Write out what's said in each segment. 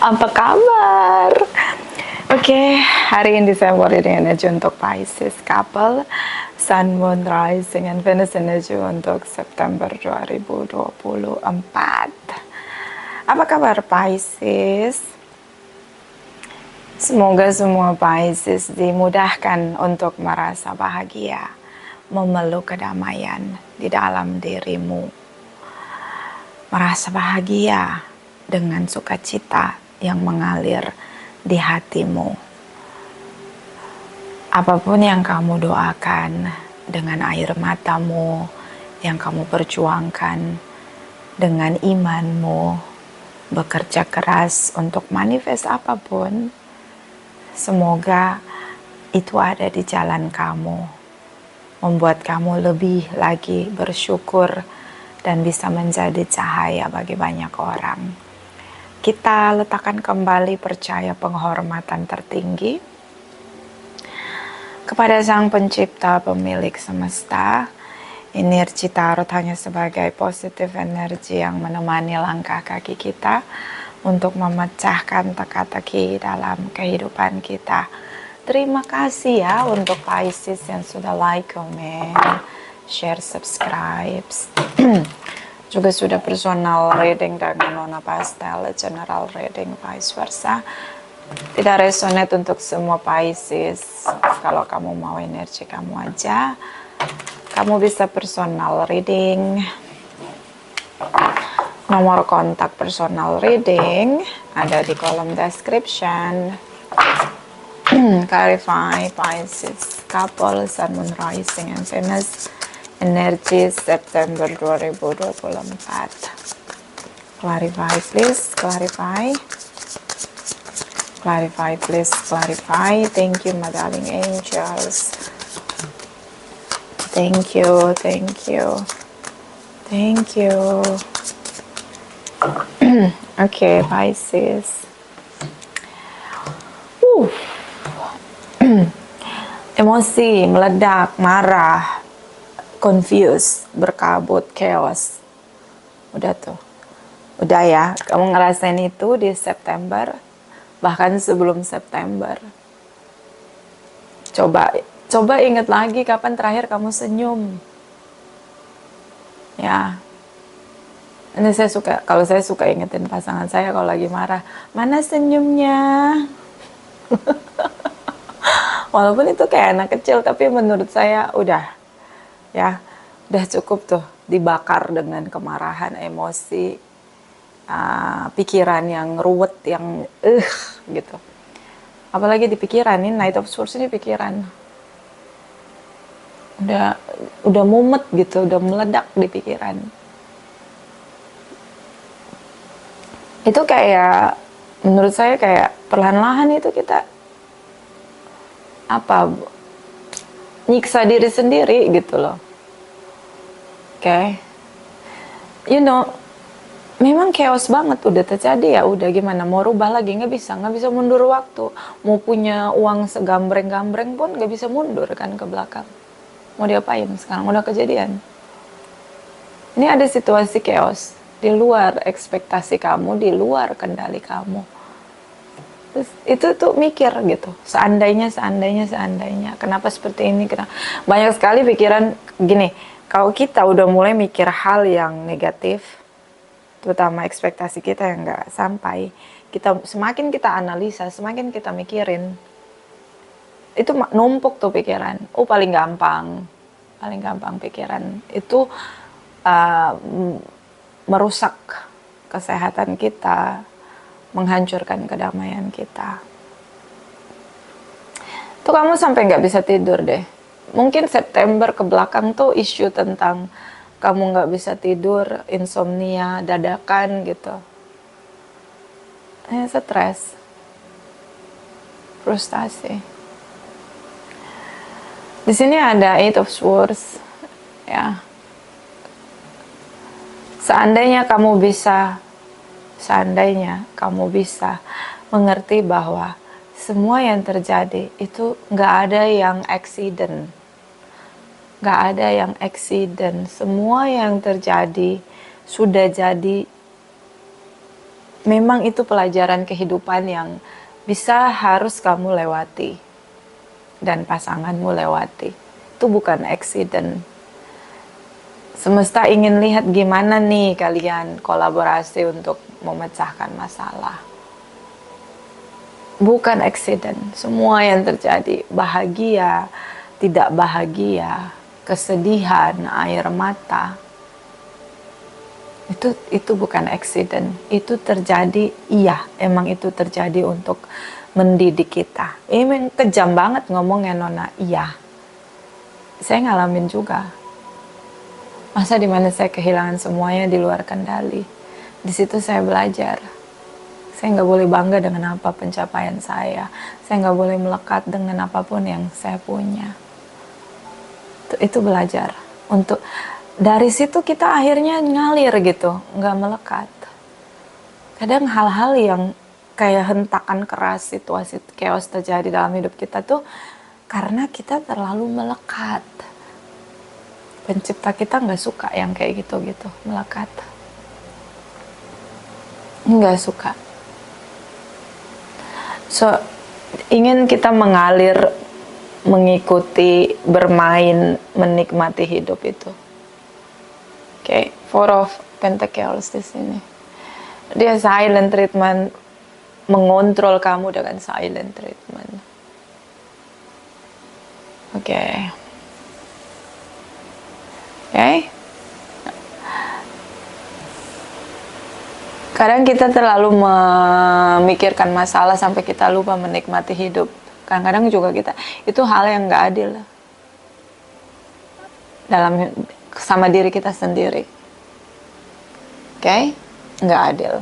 Apa kabar? Oke, hari ini saya mau reading energy untuk Pisces couple, Sun, Moon, Rising, and Venus energy untuk September 2024. Apa kabar Pisces? Semoga semua Pisces dimudahkan untuk merasa bahagia, memeluk kedamaian di dalam dirimu, merasa bahagia dengan sukacita yang mengalir di hatimu. Apapun yang kamu doakan dengan air matamu, yang kamu perjuangkan dengan imanmu, bekerja keras untuk manifest apapun, semoga itu ada di jalan kamu, membuat kamu lebih lagi bersyukur dan bisa menjadi cahaya bagi banyak orang. Kita letakkan kembali percaya penghormatan tertinggi kepada Sang Pencipta, Pemilik Semesta. Energi tarot hanya sebagai positif energi yang menemani langkah kaki kita untuk memecahkan teka-teki dalam kehidupan kita. Terima kasih ya untuk Pisces yang sudah like, comment, share, subscribe. Juga sudah personal reading dengan Nona Pastel, general reading vice versa. Tidak resonate untuk semua Pisces. Kalau kamu mau energi kamu aja, kamu bisa personal reading. Nomor kontak personal reading ada di kolom description. Clarify Pisces couple, Sun, Moon, Rising, and Venus energi September 2024. Clarify please, clarify. Clarify please, clarify. Thank you my darling angels. Thank you, thank you. Thank you. Okay, Pisces. Emosi, meledak, marah, confused, berkabut, chaos. Udah tuh. Udah ya, kamu ngerasain itu di September, bahkan sebelum September. Coba ingat lagi kapan terakhir kamu senyum. Ya. Ini kalau saya suka ingetin pasangan saya kalau lagi marah, mana senyumnya? Walaupun itu kayak anak kecil, tapi menurut saya udah cukup tuh dibakar dengan kemarahan, emosi, pikiran yang ruwet, yang gitu. Apalagi di pikiran, ini Knight of Swords ini pikiran. Udah mumet gitu, udah meledak di pikiran. Itu kayak, menurut saya kayak perlahan-lahan itu kita nyiksa diri sendiri gitu loh. Oke. You know, memang chaos banget udah terjadi, ya udah gimana mau rubah lagi, nggak bisa mundur waktu. Mau punya uang segambreng-gambreng pun nggak bisa mundur kan ke belakang. Mau diapain sekarang, udah kejadian. Ini ada situasi chaos di luar ekspektasi kamu, di luar kendali kamu. Terus itu tuh mikir gitu, seandainya kenapa seperti ini, kenapa. Banyak sekali pikiran gini, kalau kita udah mulai mikir hal yang negatif, terutama ekspektasi kita yang nggak sampai, semakin kita analisa, semakin kita mikirin, itu numpuk tuh pikiran. Paling gampang pikiran itu merusak kesehatan kita, menghancurkan kedamaian kita. Tuh kamu sampai nggak bisa tidur deh. Mungkin September ke belakang tuh isu tentang kamu nggak bisa tidur, insomnia, dadakan gitu. Stres, frustasi. Di sini ada Eight of Swords, ya. Seandainya kamu bisa mengerti bahwa semua yang terjadi itu nggak ada yang accident. Semua yang terjadi sudah jadi memang itu pelajaran kehidupan yang harus kamu lewati dan pasanganmu lewati. Itu bukan accident. Semesta ingin lihat gimana nih kalian kolaborasi untuk memecahkan masalah. Bukan accident. Semua yang terjadi, bahagia, tidak bahagia, kesedihan, air mata, itu bukan accident. Itu terjadi, iya, emang itu terjadi untuk mendidik kita. Ini kejam banget ngomongnya Nona. Iya, saya ngalamin juga. Masa dimana saya kehilangan semuanya di luar kendali. Di situ saya belajar. Saya nggak boleh bangga dengan apa pencapaian saya. Saya nggak boleh melekat dengan apapun yang saya punya. Itu belajar. Untuk dari situ kita akhirnya ngalir gitu, nggak melekat. Kadang hal-hal yang kayak hentakan keras, situasi chaos terjadi dalam hidup kita tuh karena kita terlalu melekat. Pencipta kita nggak suka yang kayak gitu-gitu, melekat. Nggak suka. So, ingin kita mengalir, mengikuti, bermain, menikmati hidup itu. Oke, Four of Pentacles di sini. Dia silent treatment, mengontrol kamu dengan silent treatment. Oke. Kadang kita terlalu memikirkan masalah sampai kita lupa menikmati hidup. Kadang-kadang juga kita, itu hal yang gak adil dalam sama diri kita sendiri. Oke? Gak adil.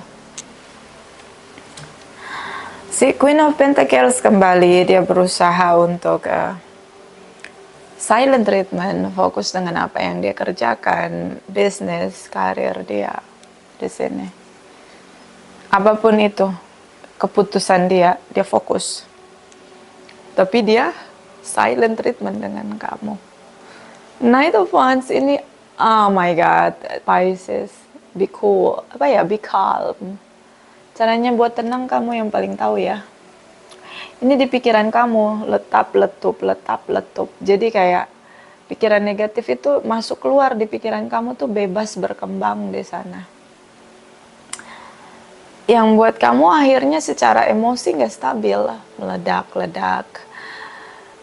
Si Queen of Pentacles kembali, dia berusaha untuk silent treatment, fokus dengan apa yang dia kerjakan, bisnis, karir dia di sini. Apapun itu, keputusan dia fokus. Tapi dia silent treatment dengan kamu. Knight of Wands ini, oh my God, Pisces, be cool, be calm. Caranya buat tenang kamu yang paling tahu ya. Ini di pikiran kamu, letap letup. Jadi kayak pikiran negatif itu masuk keluar di pikiran kamu tuh bebas berkembang di sana. Yang buat kamu akhirnya secara emosi gak stabil, meledak-ledak,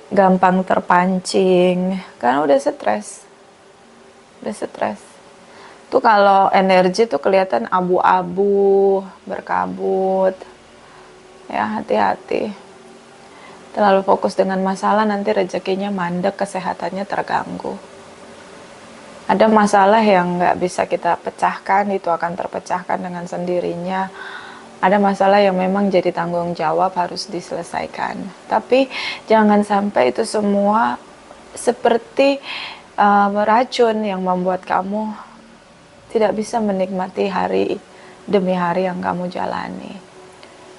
gampang terpancing, karena udah stres. Tuh kalau energi tuh kelihatan abu-abu, berkabut, ya hati-hati. Terlalu fokus dengan masalah nanti rezekinya mandek, kesehatannya terganggu. Ada masalah yang nggak bisa kita pecahkan, itu akan terpecahkan dengan sendirinya. Ada masalah yang memang jadi tanggung jawab harus diselesaikan. Tapi jangan sampai itu semua seperti racun yang membuat kamu tidak bisa menikmati hari demi hari yang kamu jalani.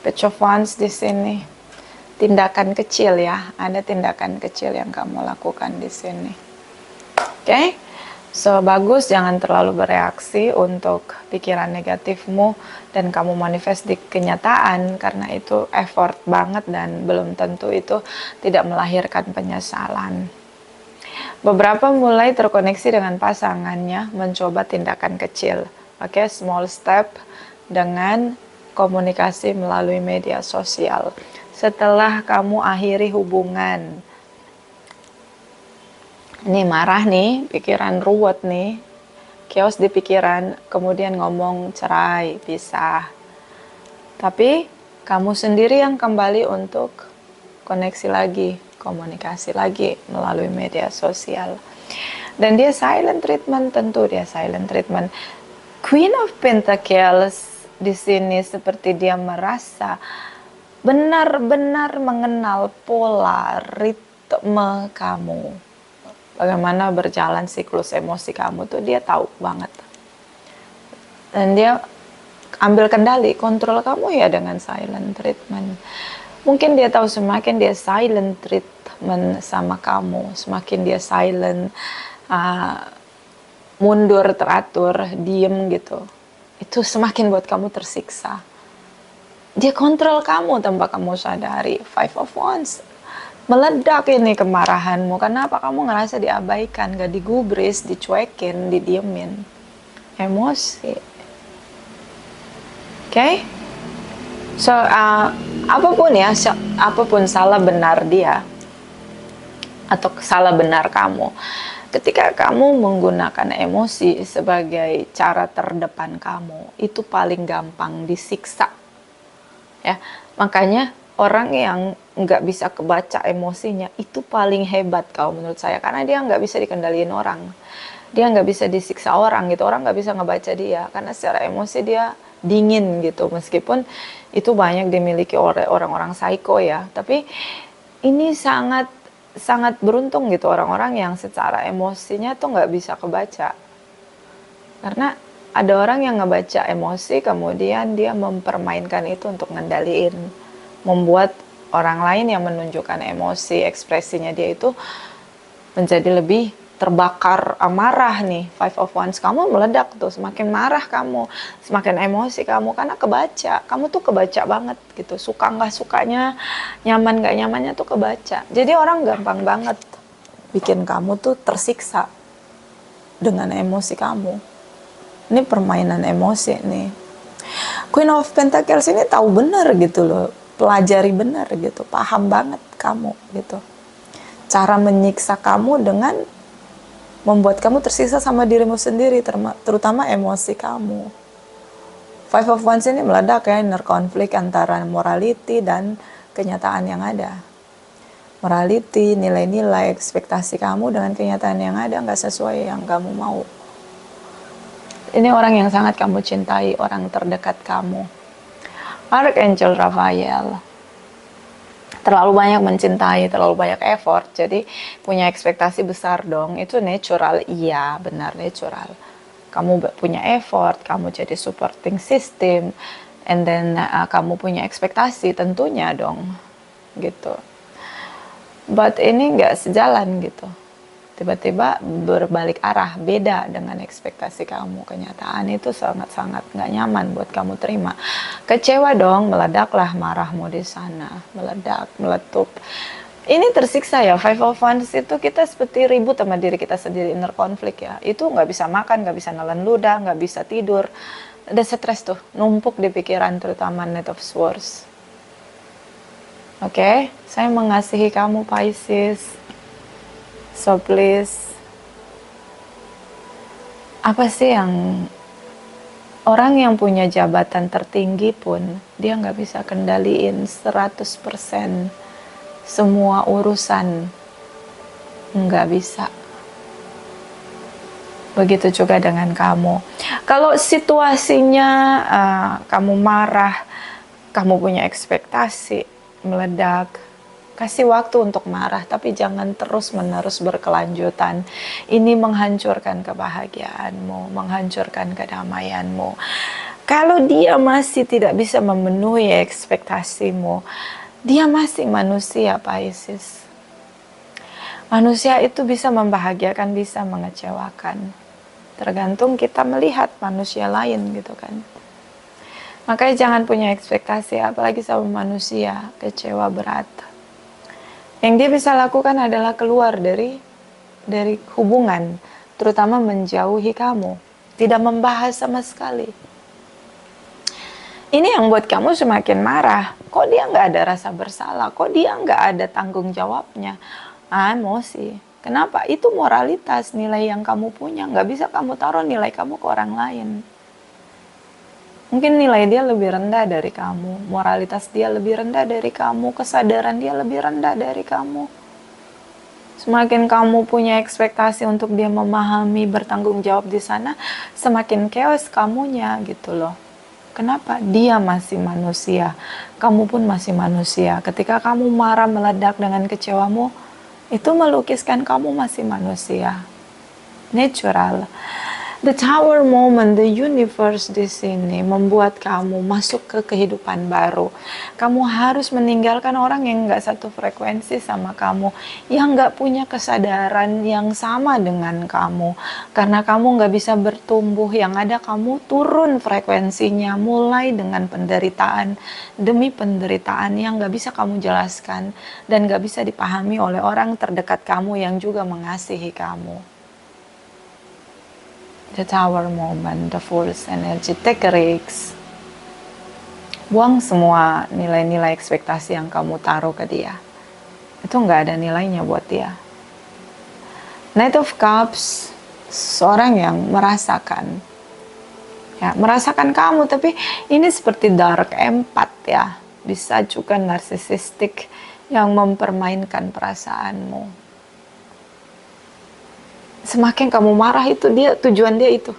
Page of Wands di sini, tindakan kecil ya, ada tindakan kecil yang kamu lakukan di sini. Oke? So, bagus jangan terlalu bereaksi untuk pikiran negatifmu dan kamu manifest di kenyataan, karena itu effort banget dan belum tentu itu tidak melahirkan penyesalan. Beberapa mulai terkoneksi dengan pasangannya, mencoba tindakan kecil. Oke, small step dengan komunikasi melalui media sosial. Setelah kamu akhiri hubungan, ini marah nih, pikiran ruwet nih, chaos di pikiran, kemudian ngomong cerai, pisah. Tapi kamu sendiri yang kembali untuk koneksi lagi, komunikasi lagi melalui media sosial. Dan dia silent treatment, tentu dia silent treatment. Queen of Pentacles di sini seperti dia merasa benar-benar mengenal pola ritme kamu. Bagaimana berjalan siklus emosi kamu tuh dia tahu banget. Dan dia ambil kendali, kontrol kamu ya dengan silent treatment. Mungkin dia tahu semakin dia silent treatment sama kamu, semakin dia silent, mundur, teratur, diem gitu, itu semakin buat kamu tersiksa. Dia kontrol kamu tanpa kamu sadari. Five of Wands. Meledak ini kemarahanmu. Kenapa? Kamu ngerasa diabaikan, gak digubris, dicuekin, didiemin. Emosi. Okay? So, apapun ya, apapun salah benar dia, atau salah benar kamu, ketika kamu menggunakan emosi sebagai cara terdepan kamu, itu paling gampang disiksa. Ya, makanya orang yang nggak bisa kebaca emosinya itu paling hebat kalau menurut saya, karena dia nggak bisa dikendaliin orang, dia nggak bisa disiksa orang gitu, orang nggak bisa ngebaca dia karena secara emosi dia dingin gitu, meskipun itu banyak dimiliki oleh orang-orang psycho ya, tapi ini sangat sangat beruntung gitu orang-orang yang secara emosinya tuh nggak bisa kebaca. Karena ada orang yang ngebaca emosi, kemudian dia mempermainkan itu untuk ngendaliin, membuat orang lain yang menunjukkan emosi, ekspresinya dia itu menjadi lebih terbakar amarah nih. Five of Wands, kamu meledak tuh, semakin marah kamu, semakin emosi kamu, karena kebaca, kamu tuh kebaca banget gitu, suka nggak sukanya, nyaman nggak nyamannya tuh kebaca. Jadi orang gampang banget bikin kamu tuh tersiksa dengan emosi kamu. Ini permainan emosi nih. Queen of Pentacles ini tahu benar gitu loh, pelajari benar gitu, paham banget kamu gitu. Cara menyiksa kamu dengan membuat kamu tersiksa sama dirimu sendiri, terutama emosi kamu. Five of Wands ini meledak ya, inner konflik antara morality dan kenyataan yang ada. Morality, nilai-nilai, ekspektasi kamu dengan kenyataan yang ada nggak sesuai yang kamu mau. Ini orang yang sangat kamu cintai, orang terdekat kamu. Archangel Raphael. Terlalu banyak mencintai, terlalu banyak effort, jadi punya ekspektasi besar dong. Itu natural, iya benar natural. Kamu punya effort, kamu jadi supporting system, and then kamu punya ekspektasi tentunya dong, gitu. But ini nggak sejalan gitu. Tiba-tiba berbalik arah, beda dengan ekspektasi kamu. Kenyataan itu sangat-sangat nggak nyaman buat kamu terima. Kecewa dong, meledaklah marahmu di sana, meledak, meletup. Ini tersiksa ya, Five of Wands itu kita seperti ribut sama diri kita sendiri, inner konflik ya. Itu nggak bisa makan, nggak bisa nelen ludah, nggak bisa tidur. Ada stres tuh, numpuk di pikiran, terutama Knight of Swords. Oke, saya mengasihi kamu Pisces. So please, apa sih yang orang yang punya jabatan tertinggi pun dia nggak bisa kendaliin 100% semua urusan, nggak bisa. Begitu juga dengan kamu. Kalau situasinya kamu marah, kamu punya ekspektasi, meledak, kasih waktu untuk marah, tapi jangan terus-menerus berkelanjutan. Ini menghancurkan kebahagiaanmu, menghancurkan kedamaianmu. Kalau dia masih tidak bisa memenuhi ekspektasimu, dia masih manusia, Pisces. Manusia itu bisa membahagiakan, bisa mengecewakan. Tergantung kita melihat manusia lain gitu kan. Makanya jangan punya ekspektasi, apalagi sama manusia, kecewa berat. Yang dia bisa lakukan adalah keluar dari hubungan, terutama menjauhi kamu, tidak membahas sama sekali. Ini yang buat kamu semakin marah. Kok dia nggak ada rasa bersalah? Kok dia nggak ada tanggung jawabnya? Emosi. Kenapa? Itu moralitas, nilai yang kamu punya. Nggak bisa kamu taruh nilai kamu ke orang lain. Mungkin nilai dia lebih rendah dari kamu, moralitas dia lebih rendah dari kamu, kesadaran dia lebih rendah dari kamu. Semakin kamu punya ekspektasi untuk dia memahami, bertanggung jawab di sana, semakin chaos kamunya gitu loh. Kenapa? Dia masih manusia, kamu pun masih manusia. Ketika kamu marah, meledak dengan kecewamu, itu melukiskan kamu masih manusia. Natural. The Tower moment, the universe di sini membuat kamu masuk ke kehidupan baru. Kamu harus meninggalkan orang yang nggak satu frekuensi sama kamu, yang nggak punya kesadaran yang sama dengan kamu. Karena kamu nggak bisa bertumbuh, yang ada kamu turun frekuensinya, mulai dengan penderitaan demi penderitaan yang nggak bisa kamu jelaskan dan nggak bisa dipahami oleh orang terdekat kamu yang juga mengasihi kamu. The Tower moment, the Fool's energy, take a risk. Buang semua nilai-nilai ekspektasi yang kamu taruh ke dia. Itu nggak ada nilainya buat dia. Knight of Cups, seorang yang merasakan, ya, merasakan kamu, tapi ini seperti dark empath ya, bisa juga narsisistik yang mempermainkan perasaanmu. Semakin kamu marah itu dia, tujuan dia itu.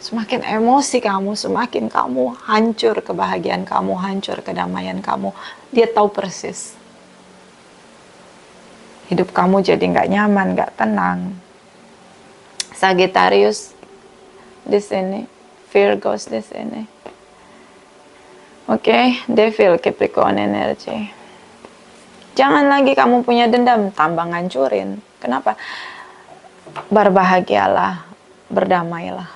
Semakin emosi kamu, semakin kamu hancur kebahagiaan kamu, hancur kedamaian kamu. Dia tahu persis. Hidup kamu jadi nggak nyaman, nggak tenang. Sagittarius di sini, Virgo di sini. Oke, Devil, Capricorn energy. Jangan lagi kamu punya dendam, tambah ngancurin. Kenapa? Berbahagialah, berdamailah.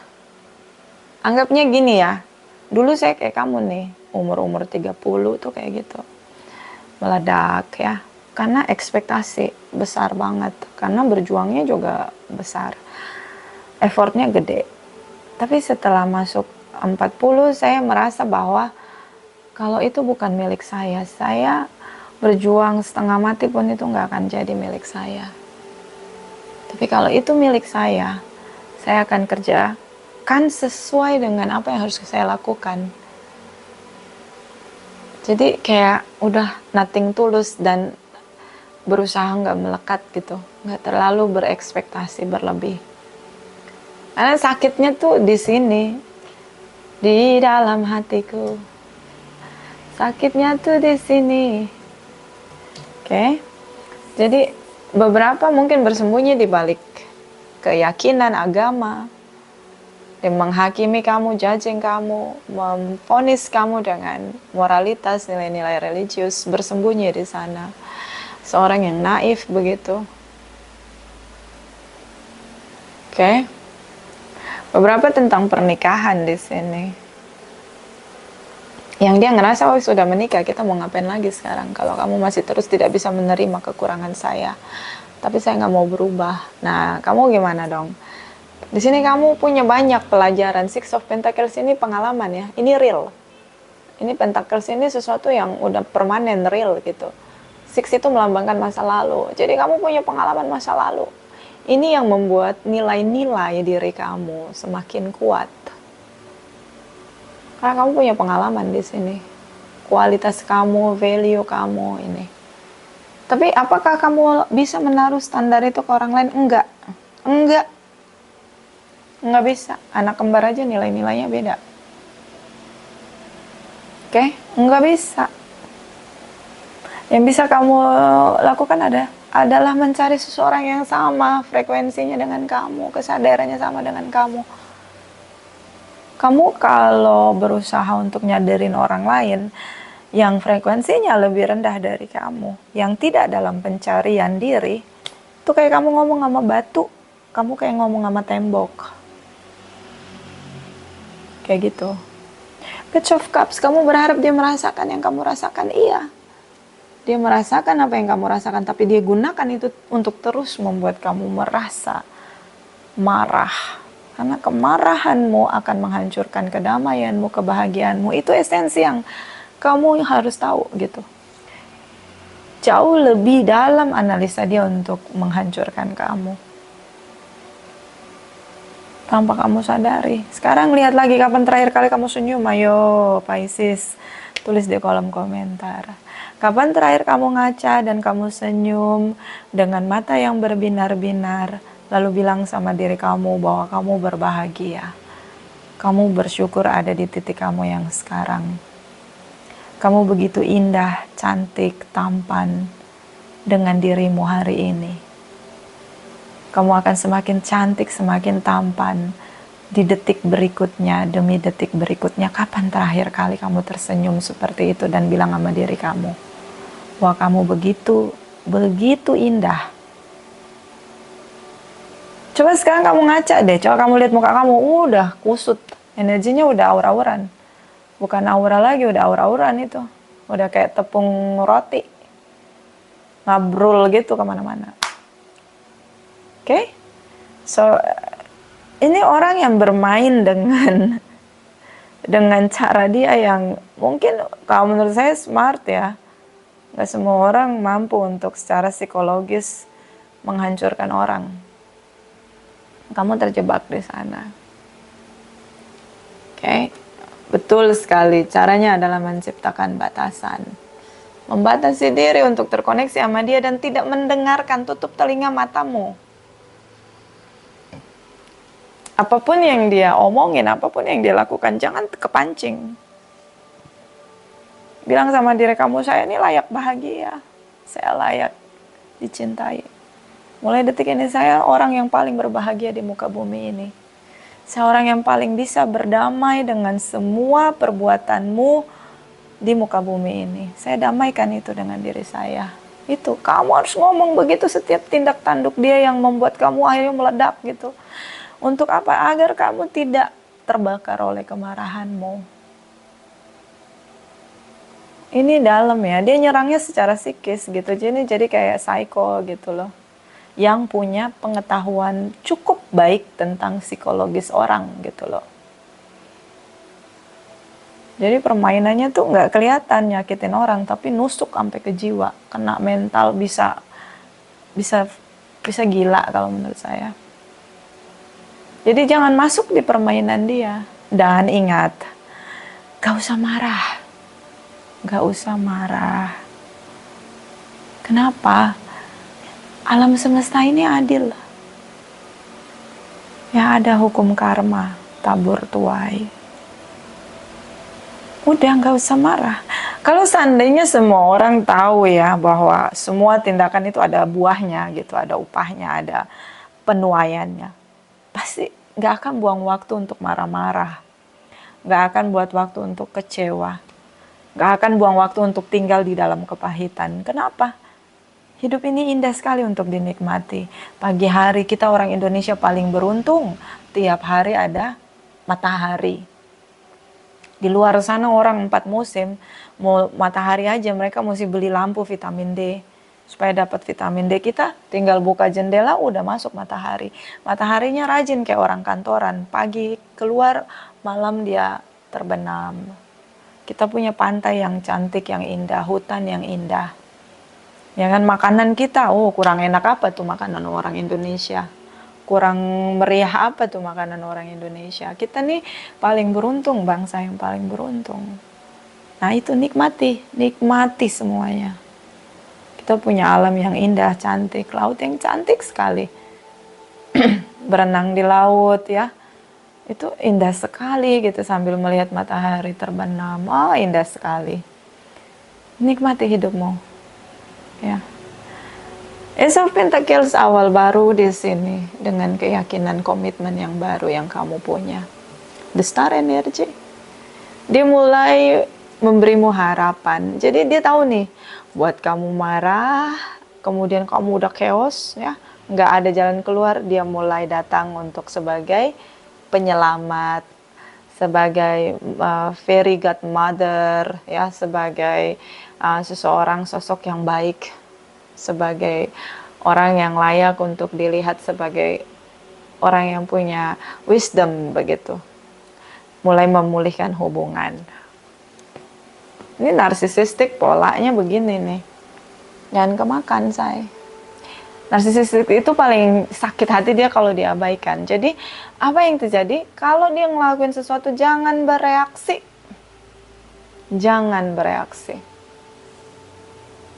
Anggapnya gini ya, dulu saya kayak kamu nih, umur-umur 30 tuh kayak gitu. Meledak ya, karena ekspektasi besar banget, karena berjuangnya juga besar. Effortnya gede. Tapi setelah masuk 40, saya merasa bahwa kalau itu bukan milik saya berjuang setengah mati pun itu nggak akan jadi milik saya. Tapi kalau itu milik saya akan kerjakan sesuai dengan apa yang harus saya lakukan. Jadi kayak udah nothing tulus dan berusaha nggak melekat gitu, nggak terlalu berekspektasi berlebih. Karena sakitnya tuh di sini, di dalam hatiku. Sakitnya tuh di sini. Oke. Jadi beberapa mungkin bersembunyi di balik keyakinan agama, yang menghakimi kamu, judging kamu, memvonis kamu dengan moralitas, nilai-nilai religius, bersembunyi di sana. Seorang yang naif begitu. Oke. Beberapa tentang pernikahan di sini. Yang dia ngerasa, oh sudah menikah, kita mau ngapain lagi sekarang? Kalau kamu masih terus tidak bisa menerima kekurangan saya, tapi saya nggak mau berubah. Nah, kamu gimana dong? Di sini kamu punya banyak pelajaran. Six of Pentacles ini pengalaman ya, ini real. Ini Pentacles ini sesuatu yang udah permanen, real gitu. Six itu melambangkan masa lalu. Jadi kamu punya pengalaman masa lalu. Ini yang membuat nilai-nilai diri kamu semakin kuat. Karena kamu punya pengalaman di sini. Kualitas kamu, value kamu ini. Tapi apakah kamu bisa menaruh standar itu ke orang lain? Enggak. Enggak bisa. Anak kembar aja nilai-nilainya beda. Oke? Enggak bisa. Yang bisa kamu lakukan adalah mencari seseorang yang sama frekuensinya dengan kamu, kesadarannya sama dengan kamu. Kamu kalau berusaha untuk nyadarin orang lain yang frekuensinya lebih rendah dari kamu, yang tidak dalam pencarian diri, itu kayak kamu ngomong sama batu, kamu kayak ngomong sama tembok. Kayak gitu. Page of Cups, kamu berharap dia merasakan yang kamu rasakan, iya. Dia merasakan apa yang kamu rasakan, tapi dia gunakan itu untuk terus membuat kamu merasa marah. Karena kemarahanmu akan menghancurkan kedamaianmu, kebahagiaanmu. Itu esensi yang kamu harus tahu gitu. Jauh lebih dalam analisa dia untuk menghancurkan kamu. Tanpa kamu sadari. Sekarang lihat lagi kapan terakhir kali kamu senyum. Ayo Pisces, tulis di kolom komentar. Kapan terakhir kamu ngaca dan kamu senyum dengan mata yang berbinar-binar, lalu bilang sama diri kamu bahwa kamu berbahagia. Kamu bersyukur ada di titik kamu yang sekarang. Kamu begitu indah, cantik, tampan dengan dirimu hari ini. Kamu akan semakin cantik, semakin tampan Di detik berikutnya, demi detik berikutnya, kapan terakhir kali kamu tersenyum seperti itu dan bilang sama diri kamu, wah kamu begitu, begitu indah. Coba sekarang kamu ngaca deh, coba kamu lihat muka kamu, udah kusut, energinya udah aur-auran. Bukan aura lagi, udah aur-auran itu. Udah kayak tepung roti. Ngabrul gitu kemana-mana. Oke? So, ini orang yang bermain dengan cara dia yang mungkin kalau menurut saya smart ya. Gak semua orang mampu untuk secara psikologis menghancurkan orang. Kamu terjebak di sana. Oke? Betul sekali, caranya adalah menciptakan batasan. Membatasi diri untuk terkoneksi sama dia dan tidak mendengarkan, tutup telinga matamu. Apapun yang dia omongin, apapun yang dia lakukan, jangan kepancing. Bilang sama diri kamu, saya ini layak bahagia. Saya layak dicintai. Mulai detik ini saya orang yang paling berbahagia di muka bumi ini. Saya orang yang paling bisa berdamai dengan semua perbuatanmu di muka bumi ini. Saya damaikan itu dengan diri saya. Itu, kamu harus ngomong begitu setiap tindak tanduk dia yang membuat kamu akhirnya meledak gitu. Untuk apa? Agar kamu tidak terbakar oleh kemarahanmu. Ini dalam ya, dia nyerangnya secara psikis gitu. Jadi kayak psycho gitu loh. Yang punya pengetahuan cukup baik tentang psikologis orang gitu loh. Jadi permainannya tuh nggak kelihatan nyakitin orang, tapi nusuk sampai ke jiwa, kena mental, bisa gila kalau menurut saya. Jadi jangan masuk di permainan dia. Dan ingat, gak usah marah. Gak usah marah. Kenapa? Alam semesta ini adil. Ya ada hukum karma, tabur tuai. Udah gak usah marah. Kalau seandainya semua orang tahu ya bahwa semua tindakan itu ada buahnya gitu, ada upahnya, ada penuaiannya, pasti gak akan buang waktu untuk marah-marah. Gak akan buat waktu untuk kecewa. Gak akan buang waktu untuk tinggal di dalam kepahitan. Kenapa? Hidup ini indah sekali untuk dinikmati. Pagi hari kita orang Indonesia paling beruntung. Tiap hari ada matahari. Di luar sana orang 4 musim, mau matahari aja mereka mesti beli lampu vitamin D. Supaya dapat vitamin D, kita tinggal buka jendela udah masuk matahari. Mataharinya rajin kayak orang kantoran. Pagi keluar, malam dia terbenam. Kita punya pantai yang cantik, yang indah, hutan yang indah. Ya kan, makanan kita, kurang enak apa tuh makanan orang Indonesia? Kurang meriah apa tuh makanan orang Indonesia? Kita nih paling beruntung, bangsa yang paling beruntung. Nah itu nikmati semuanya. Kita punya alam yang indah, cantik, laut yang cantik sekali. Berenang di laut ya. Itu indah sekali gitu sambil melihat matahari terbenam. Indah sekali. Nikmati hidupmu. Ya. Ace of Pentacles awal baru di sini dengan keyakinan komitmen yang baru yang kamu punya. The Star Energy. Dia mulai memberimu harapan. Jadi dia tahu nih, buat kamu marah, kemudian kamu udah chaos ya, nggak ada jalan keluar, dia mulai datang untuk sebagai penyelamat, sebagai fairy godmother ya, sebagai seseorang sosok yang baik, sebagai orang yang layak untuk dilihat sebagai orang yang punya wisdom begitu. Mulai memulihkan hubungan. Ini narsisistik polanya begini nih. Jangan kemakan say. Narsisistik itu paling sakit hati dia kalau diabaikan. Jadi apa yang terjadi? Kalau dia ngelakuin sesuatu jangan bereaksi. Jangan bereaksi.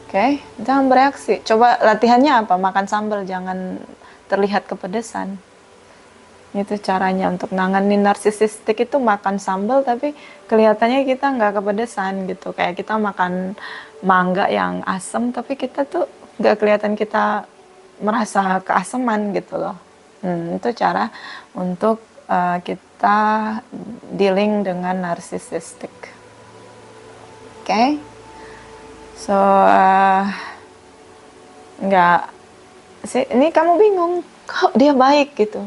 Oke, jangan bereaksi. Coba latihannya apa? Makan sambal, jangan terlihat kepedesan. Itu caranya untuk nanganin narsisistik itu, makan sambal tapi kelihatannya kita nggak kepedesan gitu. Kayak kita makan mangga yang asam tapi kita tuh nggak kelihatan kita merasa keaseman gitu loh. Itu cara untuk kita dealing dengan narcissistic. Okay? So, nggak sih, ini kamu bingung, kok dia baik gitu.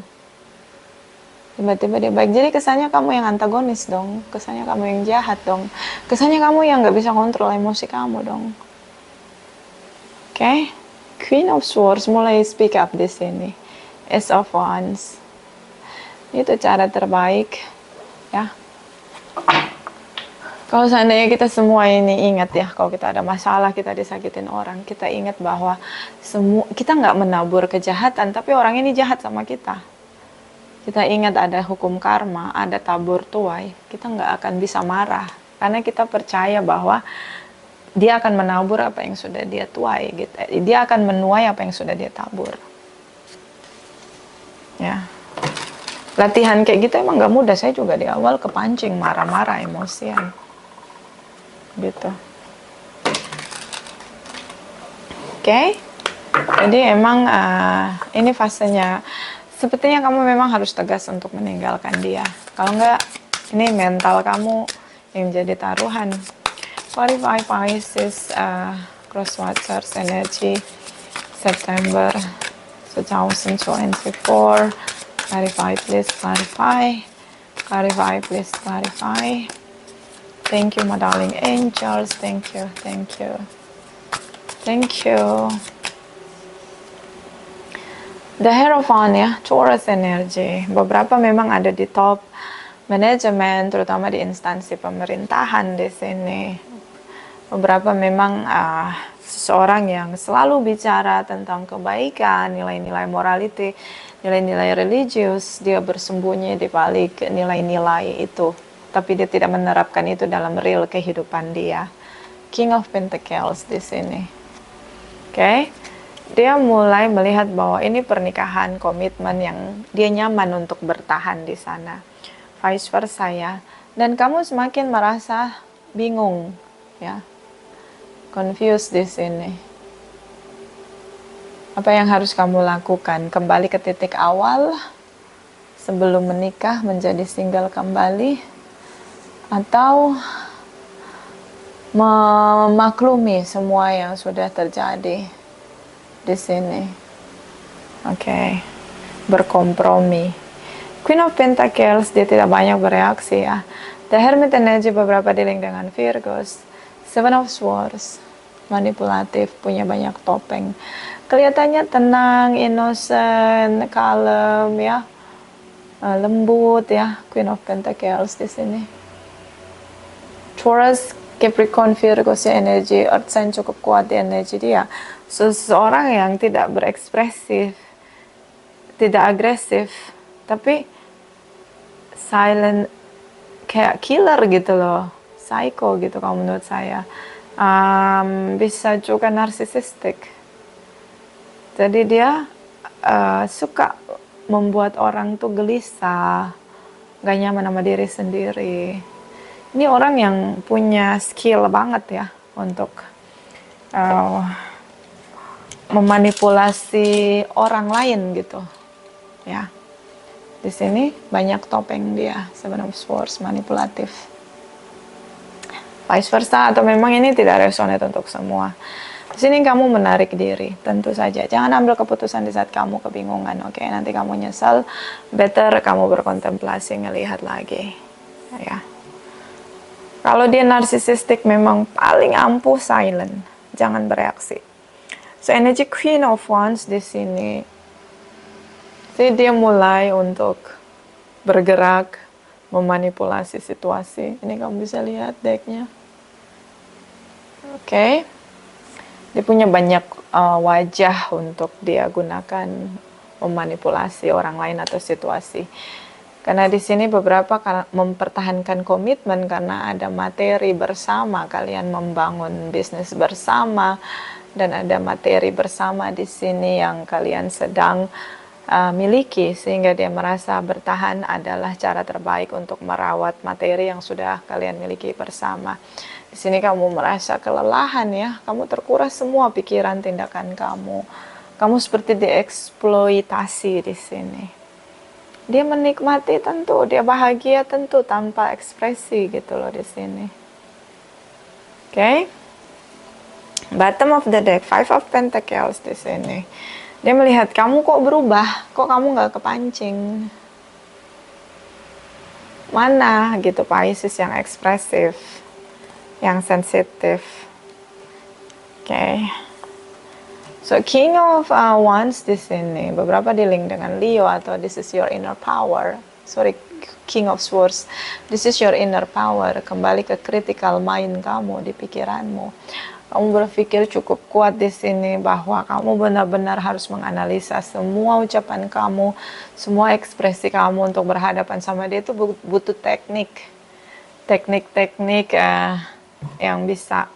Tiba-tiba dia baik, jadi kesannya kamu yang antagonis dong, kesannya kamu yang jahat dong, kesannya kamu yang nggak bisa kontrol emosi kamu dong. Okay? Queen of Swords mulai speak up di sini. Ace of Wands. Itu cara terbaik, ya. Kalau seandainya kita semua ini ingat ya, kalau kita ada masalah, kita disakitin orang, kita ingat bahwa kita nggak menabur kejahatan, tapi orang ini jahat sama kita. Kita ingat ada hukum karma, ada tabur tuai, kita nggak akan bisa marah. Karena kita percaya bahwa dia akan menabur apa yang sudah dia tuai, gitu. Dia akan menuai apa yang sudah dia tabur. Ya. Latihan kayak gitu emang nggak mudah. Saya juga di awal kepancing, marah-marah, emosian. Gitu. Oke. Jadi emang ini fasenya. Sepertinya kamu memang harus tegas untuk meninggalkan dia. Kalau enggak, ini mental kamu yang jadi taruhan. Clarify Pisces, Crosswatchers energy, September 2024. Clarify, please clarify. Clarify, please clarify. Thank you, my darling angels. Thank you, thank you. Thank you. The Hierophant ya, Taurus energy. Beberapa memang ada di top manajemen, terutama di instansi pemerintahan di sini. Beberapa memang seseorang yang selalu bicara tentang kebaikan, nilai-nilai morality, nilai-nilai religius. Dia bersembunyi di balik nilai-nilai itu, tapi dia tidak menerapkan itu dalam real kehidupan dia. King of Pentacles di sini. Oke. Dia mulai melihat bahwa ini pernikahan, komitmen yang dia nyaman untuk bertahan di sana. Vice versa ya. Dan kamu semakin merasa bingung, ya. Confused di sini. Apa yang harus kamu lakukan? Kembali ke titik awal sebelum menikah, menjadi single kembali, atau memaklumi semua yang sudah terjadi di sini. Oke. Berkompromi. Queen of Pentacles, dia tidak banyak bereaksi ya. The Hermit energy, beberapa dealing dengan Virgos. Seven of Swords, manipulatif, punya banyak topeng. Kelihatannya tenang, innocent, kalem ya. Lembut ya, Queen of Pentacles di sini. Taurus, Capricorn, Virgos ya, energi Earth sign cukup kuat di energi dia. Seseorang yang tidak berekspresif, tidak agresif, tapi silent, kayak killer gitu loh, psycho gitu kalau menurut saya. Bisa juga narsisistik. Jadi dia suka membuat orang tuh gelisah, gak nyaman sama diri sendiri. Ini orang yang punya skill banget ya untuk memanipulasi orang lain gitu, ya. Di sini banyak topeng dia, Seven of Swords, manipulatif. Vice versa, atau memang ini tidak resonate untuk semua. Di sini kamu menarik diri, tentu saja. Jangan ambil keputusan di saat kamu kebingungan, oke? Nanti kamu nyesal. Better kamu berkontemplasi, ngelihat lagi, ya. Kalau dia narsisistik, memang paling ampuh silent, jangan bereaksi. So energy Queen of Wands di sini. Jadi dia mulai untuk bergerak, memanipulasi situasi. Ini kamu bisa lihat decknya. Oke. Dia punya banyak wajah untuk dia gunakan memanipulasi orang lain atau situasi. Karena di sini beberapa mempertahankan komitmen karena ada materi bersama, kalian membangun bisnis bersama, dan ada materi bersama di sini yang kalian sedang miliki, sehingga dia merasa bertahan adalah cara terbaik untuk merawat materi yang sudah kalian miliki bersama. Di sini kamu merasa kelelahan ya, kamu terkuras semua pikiran tindakan kamu. Kamu seperti dieksploitasi di sini. Dia menikmati tentu, dia bahagia tentu tanpa ekspresi gitu loh di sini. Oke. Bottom of the deck, Five of Pentacles di sini. Dia melihat kamu kok berubah, kok kamu nggak kepancing. Mana gitu Pisces yang ekspresif, yang sensitif. Oke. So King of Wands di sini, beberapa di-link dengan Leo atau this is your inner power. Sorry, King of Swords, this is your inner power. Kembali ke critical mind kamu di pikiranmu. Kamu berpikir cukup kuat di sini bahwa kamu benar-benar harus menganalisa semua ucapan kamu, semua ekspresi kamu untuk berhadapan sama dia itu butuh teknik yang bisa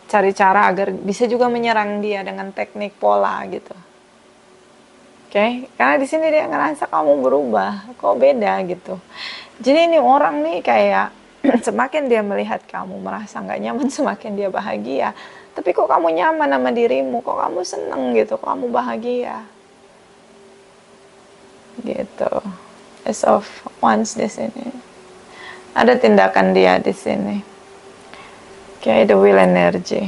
cari cara agar bisa juga menyerang dia dengan teknik pola gitu. Oke, karena di sini dia ngerasa kamu berubah, kok beda gitu. Jadi ini orang nih kayak semakin dia melihat kamu merasa nggak nyaman, semakin dia bahagia. Tapi kok kamu nyaman sama dirimu, kok kamu seneng gitu, kok kamu bahagia. Gitu. Ace of Wands di sini. Ada tindakan dia di sini. Oke, the will energy.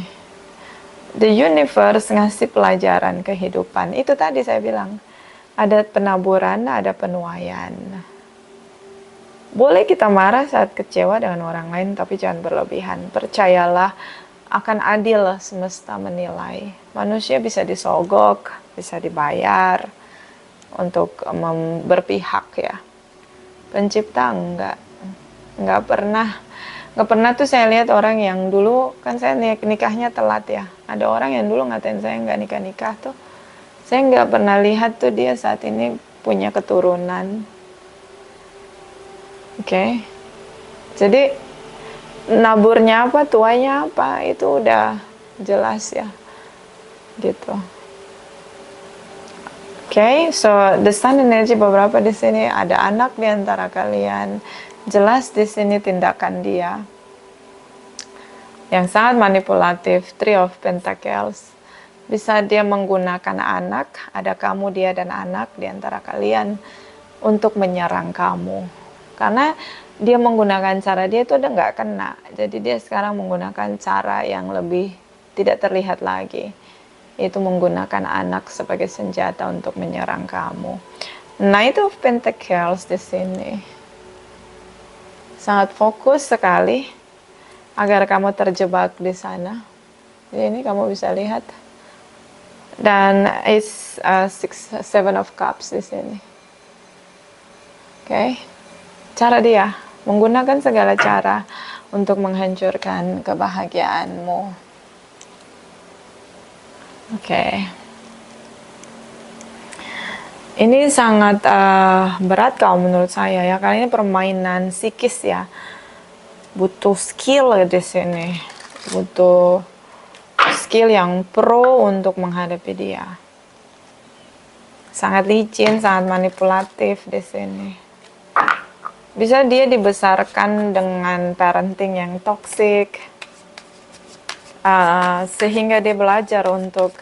The universe ngasih pelajaran kehidupan. Itu tadi saya bilang. Ada penaburan, ada penuaian. Boleh kita marah saat kecewa dengan orang lain, tapi jangan berlebihan. Percayalah, akan adil semesta menilai. Manusia bisa disogok, bisa dibayar untuk berpihak ya. Pencipta enggak pernah tuh saya lihat orang yang dulu, kan saya nikahnya telat ya. Ada orang yang dulu ngatain saya nggak nikah tuh. Saya nggak pernah lihat tuh dia saat ini punya keturunan. Oke. Jadi naburnya apa, tuanya apa, itu udah jelas ya. Gitu. Oke, so the sun energy beberapa di sini, ada anak di antara kalian. Jelas di sini tindakan dia yang sangat manipulatif, Three of Pentacles. Bisa dia menggunakan anak, ada kamu, dia, dan anak di antara kalian untuk menyerang kamu. Karena dia menggunakan cara dia itu udah nggak kena. Jadi dia sekarang menggunakan cara yang lebih tidak terlihat lagi. Itu menggunakan anak sebagai senjata untuk menyerang kamu. Knight of Pentacles di sini. Sangat fokus sekali agar kamu terjebak di sana. Jadi ini kamu bisa lihat. Dan Seven of Cups di sini. Oke. Cara dia menggunakan segala cara untuk menghancurkan kebahagiaanmu. Oke. Ini sangat berat kalau menurut saya ya. Kali ini permainan psikis ya. Butuh skill di sini. Butuh skill yang pro untuk menghadapi dia. Sangat licin, sangat manipulatif di sini. Bisa dia dibesarkan dengan parenting yang toksik, sehingga dia belajar untuk,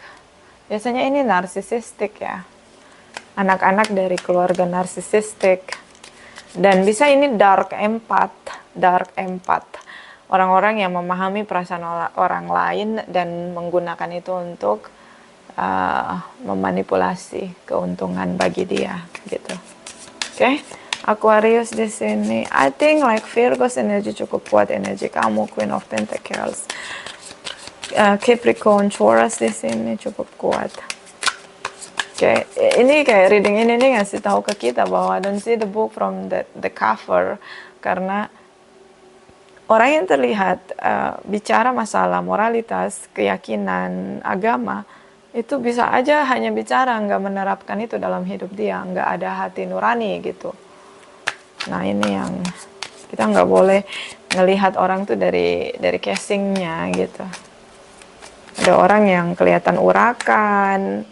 biasanya ini narsisistik ya, anak-anak dari keluarga narsisistik, dan bisa ini dark empath, orang-orang yang memahami perasaan orang lain dan menggunakan itu untuk memanipulasi keuntungan bagi dia, gitu. Oke. Aquarius di sini, I think like Virgo's energy cukup kuat, energi kamu, Queen of Pentacles. Capricorn, Taurus di sini cukup kuat. Oke, ini kayak reading ini ngasih tahu ke kita bahwa don't see the book from the cover, karena orang yang terlihat bicara masalah moralitas, keyakinan, agama, itu bisa aja hanya bicara, nggak menerapkan itu dalam hidup dia, nggak ada hati nurani gitu. Nah ini yang kita nggak boleh ngelihat orang tuh dari casingnya gitu. Ada orang yang kelihatan urakan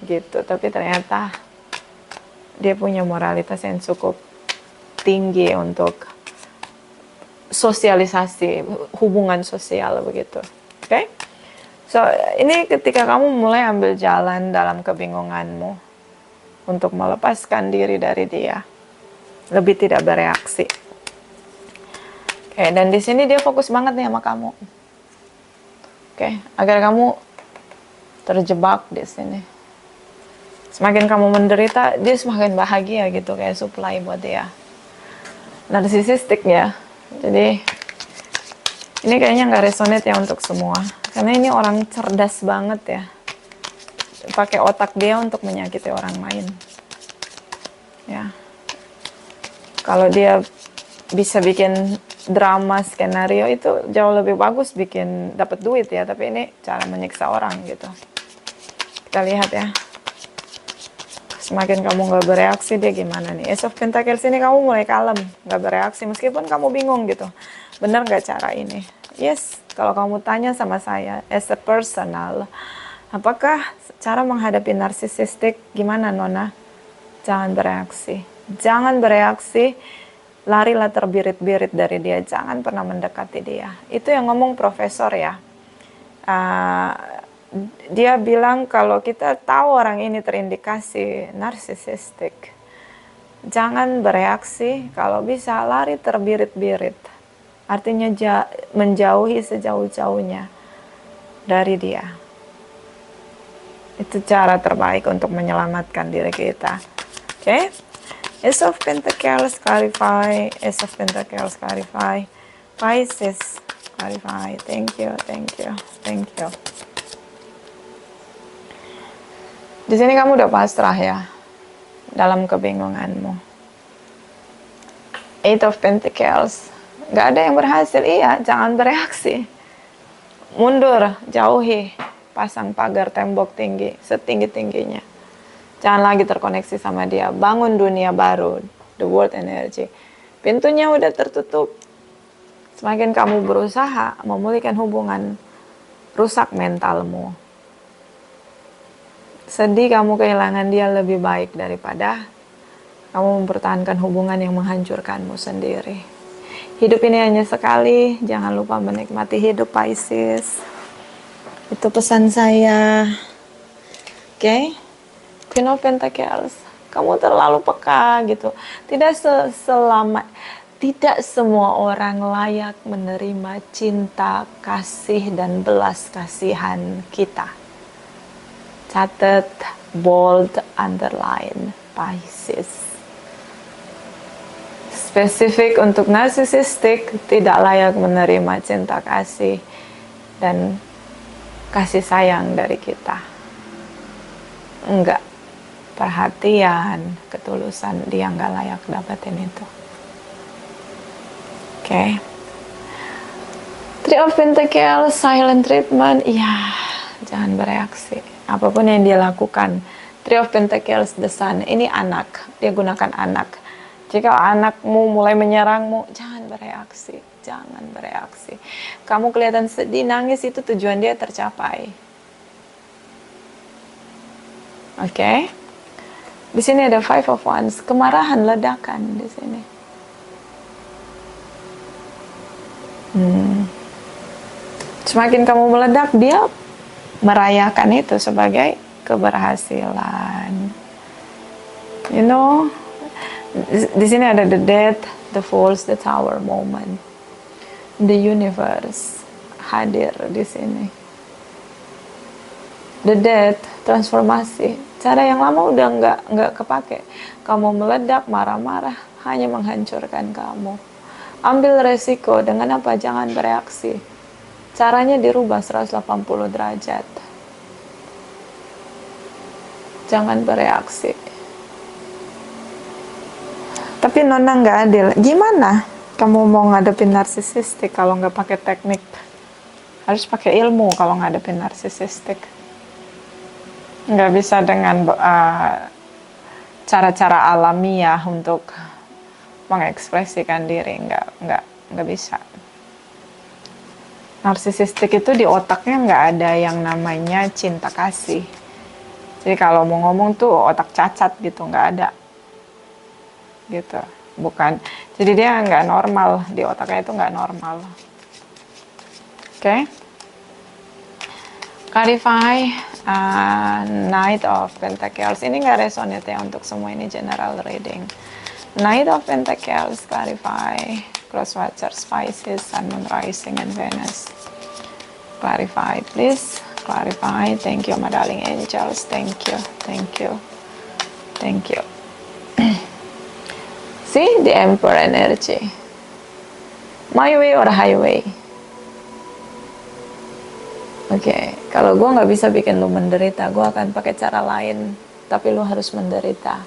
gitu, tapi ternyata dia punya moralitas yang cukup tinggi untuk sosialisasi, hubungan sosial begitu. Oke? So ini ketika kamu mulai ambil jalan dalam kebingunganmu, untuk melepaskan diri dari dia, lebih tidak bereaksi. Oke, dan di sini dia fokus banget nih sama kamu. Oke, agar kamu terjebak di sini. Semakin kamu menderita, dia semakin bahagia gitu, kayak supply buat dia. Narsisistik ya. Jadi ini kayaknya nggak resonate ya untuk semua, karena ini orang cerdas banget ya, pakai otak dia untuk menyakiti orang lain ya. Kalau dia bisa bikin drama skenario itu jauh lebih bagus, bikin dapat duit ya, tapi ini cara menyiksa orang gitu. Kita lihat ya, semakin kamu nggak bereaksi dia gimana nih. Ace of Pentacles ini kamu mulai kalem, nggak bereaksi meskipun kamu bingung gitu, bener nggak cara ini. Yes, kalau kamu tanya sama saya as a personal, apakah cara menghadapi narsisistik gimana Nona? Jangan bereaksi, jangan bereaksi, larilah terbirit-birit dari dia, jangan pernah mendekati dia. Itu yang ngomong profesor ya. Dia bilang kalau kita tahu orang ini terindikasi narsisistik, jangan bereaksi, kalau bisa lari terbirit-birit. Artinya menjauhi sejauh-jauhnya dari dia. Itu cara terbaik untuk menyelamatkan diri kita. Oke? Ace of Pentacles clarify, Ace of Pentacles clarify, Pisces clarify. Thank you, thank you, thank you. Di sini kamu udah pasrah ya dalam kebingunganmu. Eight of Pentacles, nggak ada yang berhasil. Iya, jangan bereaksi, mundur, jauhi, pasang pagar tembok tinggi setinggi-tingginya. Jangan lagi terkoneksi sama dia, bangun dunia baru, the world energy. Pintunya udah tertutup. Semakin kamu berusaha memulihkan hubungan, rusak mentalmu. Sedih kamu kehilangan dia lebih baik daripada kamu mempertahankan hubungan yang menghancurkanmu sendiri. Hidup ini hanya sekali, jangan lupa menikmati hidup Pisces. Itu pesan saya. Oke? Queen of Pentacles, kamu terlalu peka gitu. Tidak semua orang layak menerima cinta, kasih, dan belas kasihan kita. Catat, bold, underline, Pisces. Spesifik untuk narsisistik, tidak layak menerima cinta kasih dan kasih sayang dari kita. Enggak. Perhatian, ketulusan, dia nggak layak dapetin itu. Oke. Three of Pentacles, silent treatment. Ya, jangan bereaksi. Apapun yang dia lakukan. Three of Pentacles, the sun. Ini anak. Dia gunakan anak. Jika anakmu mulai menyerangmu, jangan bereaksi. Jangan bereaksi. Kamu kelihatan sedih, nangis, itu tujuan dia tercapai. Oke. Di sini ada Five of Wands, kemarahan, ledakan di sini. Semakin kamu meledak, dia merayakan itu sebagai keberhasilan. You know, di sini ada the death, the falls, the tower moment. The universe hadir di sini. The death, transformasi. Cara yang lama udah nggak kepake. Kamu meledak, marah-marah, hanya menghancurkan kamu. Ambil resiko, dengan apa? Jangan bereaksi. Caranya dirubah 180 derajat. Jangan bereaksi. Tapi Nona nggak adil. Gimana kamu mau ngadepin narsisistik kalau nggak pakai teknik? Harus pakai ilmu kalau ngadepin narsisistik. Nggak bisa dengan cara-cara alamiah untuk mengekspresikan diri. Nggak bisa. Narsisistik itu di otaknya nggak ada yang namanya cinta kasih. Jadi kalau mau ngomong tuh otak cacat gitu, nggak ada. Gitu, bukan. Jadi dia nggak normal, di otaknya itu nggak normal. Oke? clarify Knight of Pentacles. Ini nggak resonate ya untuk semua, ini general reading. Knight of Pentacles, clarify. Crosswatchers, Pisces, Sun, Moon, Rising, and Venus. Clarify, please. Clarify. Thank you, my darling angels. Thank you. Thank you. Thank you. See the Emperor energy. My way or highway? Oke, kalau gue nggak bisa bikin lu menderita, gue akan pakai cara lain, tapi lu harus menderita.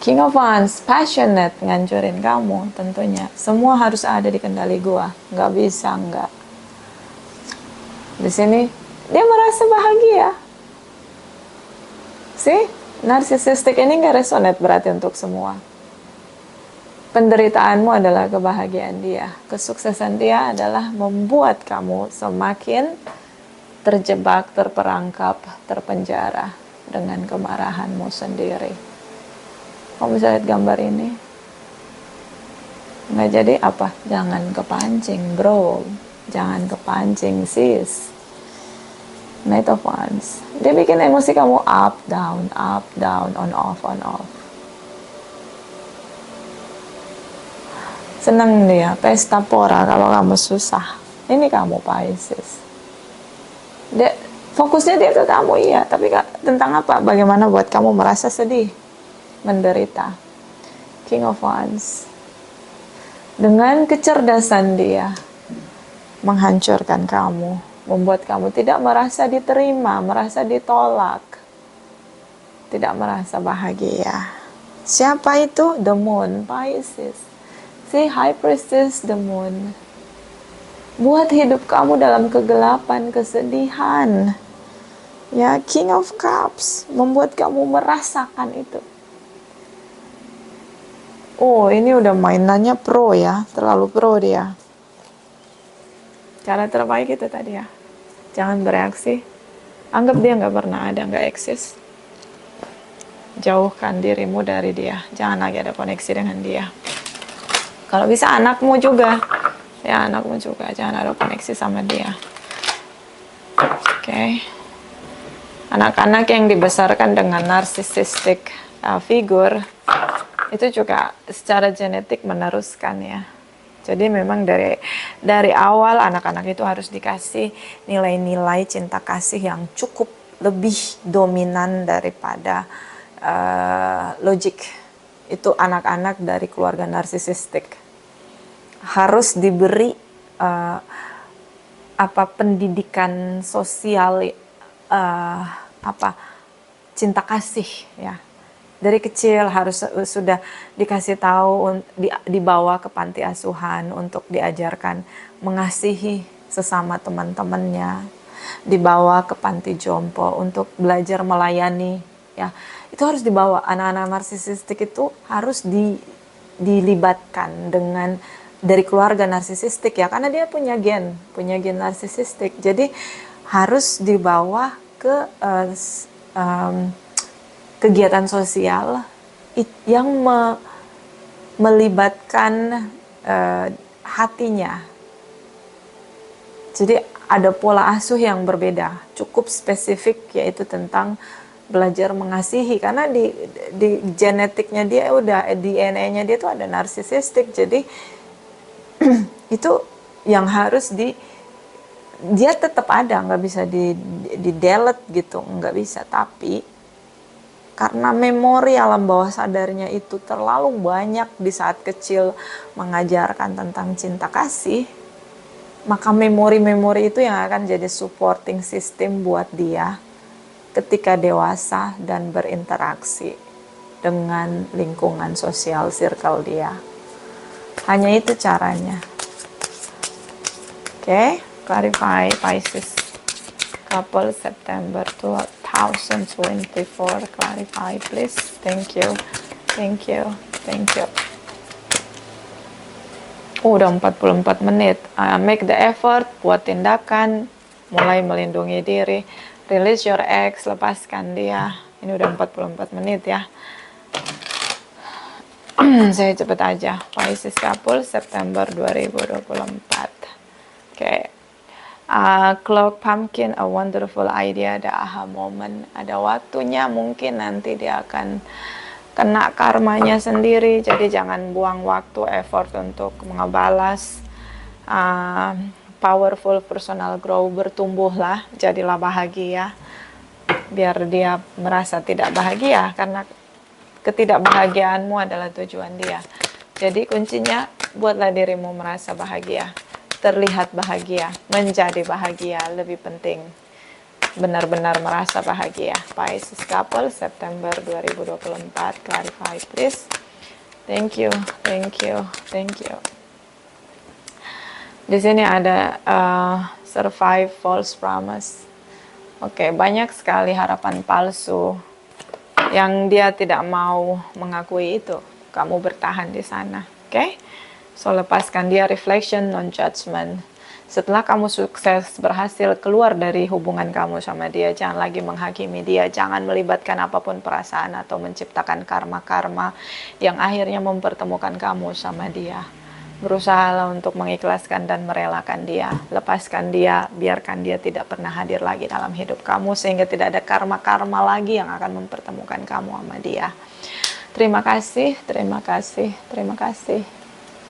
King of Wands, passionate, ngancurin kamu tentunya. Semua harus ada di kendali gue, nggak bisa nggak. Di sini dia merasa bahagia. See, narsisistik ini nggak resonate berarti untuk semua. Penderitaanmu adalah kebahagiaan dia. Kesuksesan dia adalah membuat kamu semakin terjebak, terperangkap, terpenjara dengan kemarahanmu sendiri. Kamu bisa lihat gambar ini? Nggak jadi apa? Jangan kepancing, bro. Jangan kepancing, sis. Knight of Wands. Dia bikin emosi kamu up, down, on, off, on, off. Senang dia, pesta pora kalau kamu susah. Ini kamu Pisces. Fokusnya dia ke kamu, iya. Tapi tentang apa? Bagaimana buat kamu merasa sedih, menderita. King of Wands. Dengan kecerdasan dia, menghancurkan kamu. Membuat kamu tidak merasa diterima, merasa ditolak. Tidak merasa bahagia. Siapa itu? The Moon, Pisces. Si High Priestess, the Moon. Buat hidup kamu dalam kegelapan, kesedihan. Ya, King of Cups. Membuat kamu merasakan itu. Oh, ini udah mainannya pro ya. Terlalu pro dia. Cara terbaik itu tadi ya. Jangan bereaksi. Anggap dia nggak pernah ada, nggak eksis. Jauhkan dirimu dari dia. Jangan lagi ada koneksi dengan dia. Kalau bisa anakmu juga. Ya, anakmu juga. Jangan ada koneksi sama dia. Oke. Anak-anak yang dibesarkan dengan narsisistik figur, itu juga secara genetik meneruskan ya. Jadi memang dari awal anak-anak itu harus dikasih nilai-nilai cinta kasih yang cukup lebih dominan daripada logik. Itu anak-anak dari keluarga narsisistik harus diberi pendidikan sosial cinta kasih ya. Dari kecil harus sudah dikasih tahu, dibawa ke panti asuhan untuk diajarkan mengasihi sesama teman-temannya, dibawa ke panti jompo untuk belajar melayani ya. Itu harus dibawa. Anak-anak narsisistik itu harus dilibatkan dengan dari keluarga narsisistik ya, karena dia punya gen narsisistik. Jadi harus dibawa ke kegiatan sosial yang melibatkan hatinya. Jadi ada pola asuh yang berbeda, cukup spesifik, yaitu tentang belajar mengasihi, karena di genetiknya dia udah, DNA-nya dia tuh ada narsisistik. Jadi itu yang harus dia tetap ada, nggak bisa di delete gitu, nggak bisa. Tapi karena memori alam bawah sadarnya itu terlalu banyak di saat kecil mengajarkan tentang cinta kasih, maka memori-memori itu yang akan jadi supporting system buat dia ketika dewasa dan berinteraksi dengan lingkungan sosial circle dia. Hanya itu caranya. Oke, clarify Pisces couple September 2024. Clarify please. Thank you. Thank you. Thank you. Udah 44 menit. Make the effort, buat tindakan, mulai melindungi diri. Release your ex, lepaskan dia. Ini udah 44 menit ya. Saya cepet aja. Pisces couple September 2024. Oke. Cloak pumpkin, a wonderful idea, ada aha moment, ada waktunya, mungkin nanti dia akan kena karmanya sendiri. Jadi jangan buang waktu, effort untuk mengebalas. Powerful personal grow, bertumbuhlah, jadilah bahagia, biar dia merasa tidak bahagia, karena ketidakbahagiaanmu adalah tujuan dia. Jadi kuncinya, buatlah dirimu merasa bahagia, terlihat bahagia, menjadi bahagia, lebih penting benar-benar merasa bahagia. Pisces couple, September 2024, clarify please. Thank you, thank you, thank you. Di sini ada survive false promise. Oke, banyak sekali harapan palsu yang dia tidak mau mengakui itu. Kamu bertahan di sana, oke? So, lepaskan dia, reflection, non-judgment. Setelah kamu sukses, berhasil keluar dari hubungan kamu sama dia, jangan lagi menghakimi dia, jangan melibatkan apapun perasaan atau menciptakan karma-karma yang akhirnya mempertemukan kamu sama dia. Berusahalah untuk mengikhlaskan dan merelakan dia, lepaskan dia, biarkan dia tidak pernah hadir lagi dalam hidup kamu, sehingga tidak ada karma-karma lagi yang akan mempertemukan kamu sama dia. Terima kasih, terima kasih, terima kasih.